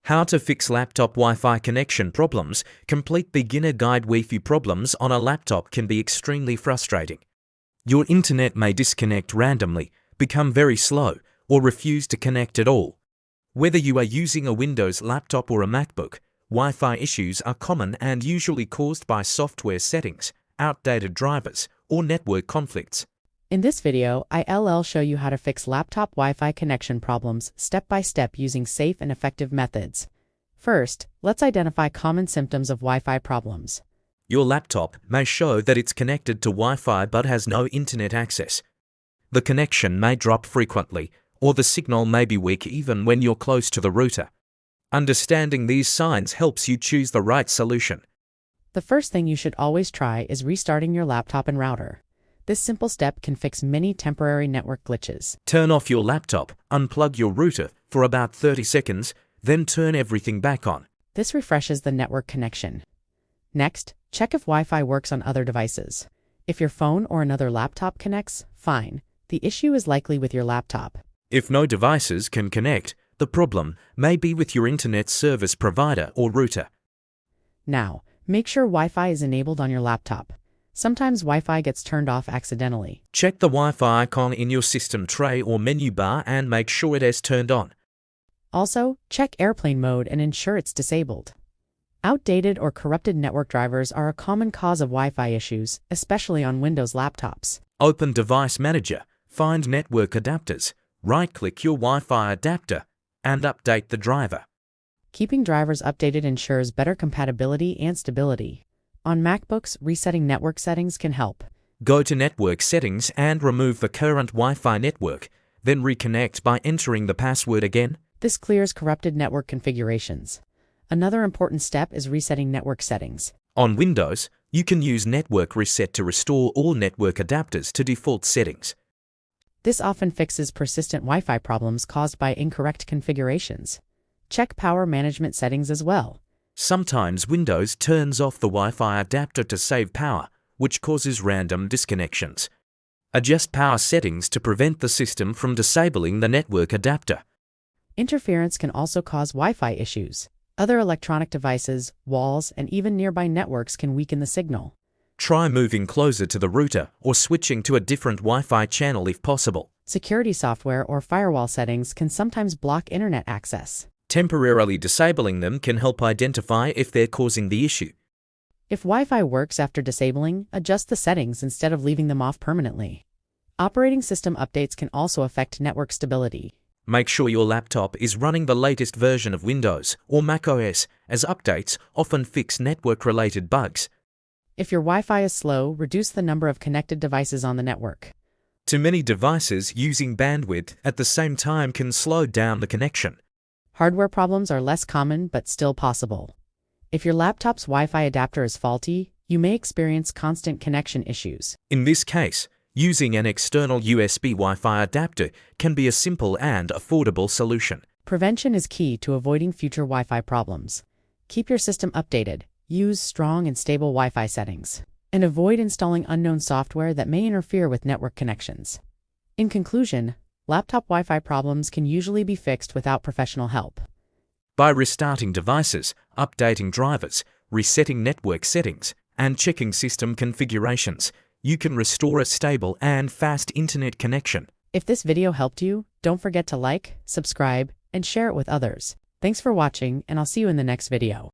How to fix laptop Wi-Fi connection problems. Complete beginner guide. Wi-Fi problems on a laptop can be extremely frustrating. Your internet may disconnect randomly, become very slow, or refuse to connect at all. Whether you are using a Windows laptop or a MacBook, Wi-Fi issues are common and usually caused by software settings, outdated drivers, or network conflicts. In this video, I'll show you how to fix laptop Wi-Fi connection problems step by step using safe and effective methods. First, let's identify common symptoms of Wi-Fi problems. Your laptop may show that it's connected to Wi-Fi but has no internet access. The connection may drop frequently, or the signal may be weak even when you're close to the router. Understanding these signs helps you choose the right solution. The first thing you should always try is restarting your laptop and router. This simple step can fix many temporary network glitches. Turn off your laptop, unplug your router for about 30 seconds, then turn everything back on. This refreshes the network connection. Next, check if Wi-Fi works on other devices. If your phone or another laptop connects, fine. The issue is likely with your laptop. If no devices can connect, the problem may be with your internet service provider or router. Now, make sure Wi-Fi is enabled on your laptop. Sometimes Wi-Fi gets turned off accidentally. Check the Wi-Fi icon in your system tray or menu bar and make sure it is turned on. Also, check airplane mode and ensure it's disabled. Outdated or corrupted network drivers are a common cause of Wi-Fi issues, especially on Windows laptops. Open Device Manager, find Network Adapters, right-click your Wi-Fi adapter, and update the driver. Keeping drivers updated ensures better compatibility and stability. On MacBooks, resetting network settings can help. Go to Network Settings and remove the current Wi-Fi network, then reconnect by entering the password again. This clears corrupted network configurations. Another important step is resetting network settings. On Windows, you can use Network Reset to restore all network adapters to default settings. This often fixes persistent Wi-Fi problems caused by incorrect configurations. Check power management settings as well. Sometimes Windows turns off the Wi-Fi adapter to save power, which causes random disconnections. Adjust power settings to prevent the system from disabling the network adapter. Interference can also cause Wi-Fi issues. Other electronic devices, walls, and even nearby networks can weaken the signal. Try moving closer to the router or switching to a different Wi-Fi channel if possible. Security software or firewall settings can sometimes block internet access. Temporarily disabling them can help identify if they're causing the issue. If Wi-Fi works after disabling, adjust the settings instead of leaving them off permanently. Operating system updates can also affect network stability. Make sure your laptop is running the latest version of Windows or macOS, as updates often fix network-related bugs. If your Wi-Fi is slow, reduce the number of connected devices on the network. Too many devices using bandwidth at the same time can slow down the connection. Hardware problems are less common but still possible. If your laptop's Wi-Fi adapter is faulty, you may experience constant connection issues. In this case, using an external USB Wi-Fi adapter can be a simple and affordable solution. Prevention is key to avoiding future Wi-Fi problems. Keep your system updated, use strong and stable Wi-Fi settings, and avoid installing unknown software that may interfere with network connections. In conclusion, laptop Wi-Fi problems can usually be fixed without professional help. By restarting devices, updating drivers, resetting network settings, and checking system configurations, you can restore a stable and fast internet connection. If this video helped you, don't forget to like, subscribe, and share it with others. Thanks for watching, and I'll see you in the next video.